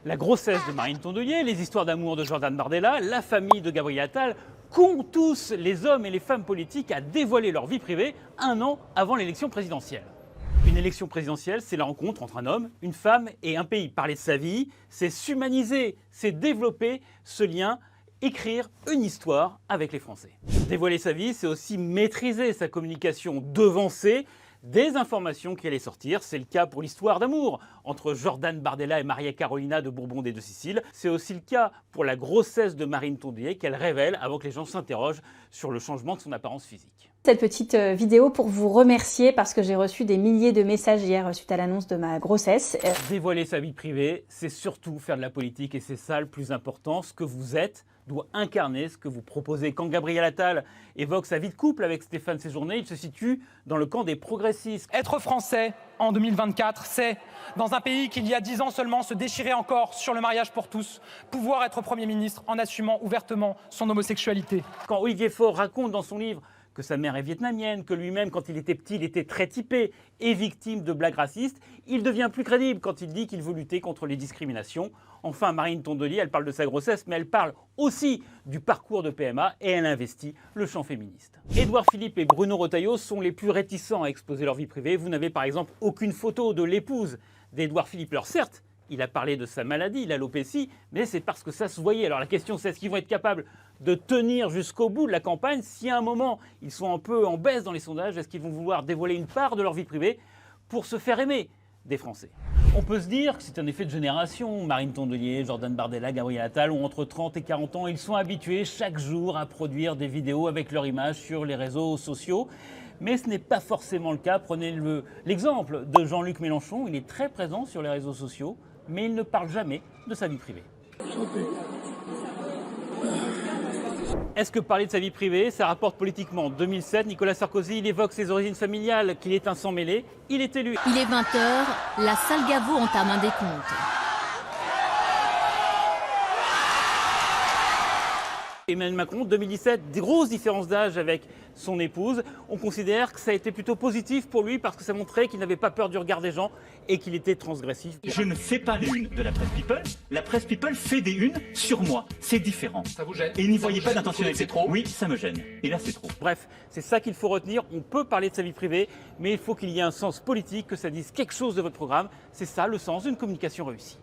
La grossesse de Marine Tondelier, les histoires d'amour de Jordan Bardella, la famille de Gabriel Attal qu'ont tous les hommes et les femmes politiques à dévoiler leur vie privée un an avant l'élection présidentielle. Une élection présidentielle, c'est la rencontre entre un homme, une femme et un pays. Parler de sa vie, c'est s'humaniser, c'est développer ce lien, écrire une histoire avec les Français. Dévoiler sa vie, c'est aussi maîtriser sa communication, devancer des informations qui allaient sortir. C'est le cas pour l'histoire d'amour entre Jordan Bardella et Maria Carolina de Bourbon des Deux-Siciles. C'est aussi le cas pour la grossesse de Marine Tondelier qu'elle révèle avant que les gens s'interrogent sur le changement de son apparence physique. Cette petite vidéo pour vous remercier parce que j'ai reçu des milliers de messages hier suite à l'annonce de ma grossesse. Dévoiler sa vie privée, c'est surtout faire de la politique et c'est ça le plus important. Ce que vous êtes doit incarner ce que vous proposez. Quand Gabriel Attal évoque sa vie de couple avec Stéphane Séjourné, il se situe dans le camp des progressistes. Être français en 2024, c'est, dans un pays qui il y a 10 ans seulement se déchirait encore sur le mariage pour tous, pouvoir être Premier ministre en assumant ouvertement son homosexualité. Quand Olivier Faure raconte dans son livre que sa mère est vietnamienne, que lui-même, quand il était petit, il était très typé et victime de blagues racistes, il devient plus crédible quand il dit qu'il veut lutter contre les discriminations. Enfin, Marine Tondelier, elle parle de sa grossesse, mais elle parle aussi du parcours de PMA et elle investit le champ féministe. Édouard Philippe et Bruno Retailleau sont les plus réticents à exposer leur vie privée. Vous n'avez par exemple aucune photo de l'épouse d'Édouard Philippe. Alors certes, il a parlé de sa maladie, l'alopécie, mais c'est parce que ça se voyait. Alors la question, c'est est-ce qu'ils vont être capables de tenir jusqu'au bout de la campagne? Si à un moment, ils sont un peu en baisse dans les sondages, est-ce qu'ils vont vouloir dévoiler une part de leur vie privée pour se faire aimer des Français? On peut se dire que c'est un effet de génération. Marine Tondelier, Jordan Bardella, Gabriel Attal ont entre 30 et 40 ans. Ils sont habitués chaque jour à produire des vidéos avec leur image sur les réseaux sociaux. Mais ce n'est pas forcément le cas. Prenez l'exemple de Jean-Luc Mélenchon. Il est très présent sur les réseaux sociaux, mais il ne parle jamais de sa vie privée. Est-ce que parler de sa vie privée, ça rapporte politiquement? En 2007, Nicolas Sarkozy il évoque ses origines familiales, qu'il est un sang mêlé. Il est élu. Il est 20h, la salle Gaveau entame un décompte. Emmanuel Macron, 2017, des grosses différences d'âge avec son épouse. On considère que ça a été plutôt positif pour lui parce que ça montrait qu'il n'avait pas peur du regard des gens et qu'il était transgressif. Je ne fais pas les unes de la presse People. La presse People fait des unes sur moi. C'est différent. Ça vous gêne? Et n'y voyez pas d'intentionnalité. C'est trop? Oui, ça me gêne. Et là, c'est trop. Bref, c'est ça qu'il faut retenir. On peut parler de sa vie privée, mais il faut qu'il y ait un sens politique, que ça dise quelque chose de votre programme. C'est ça le sens d'une communication réussie.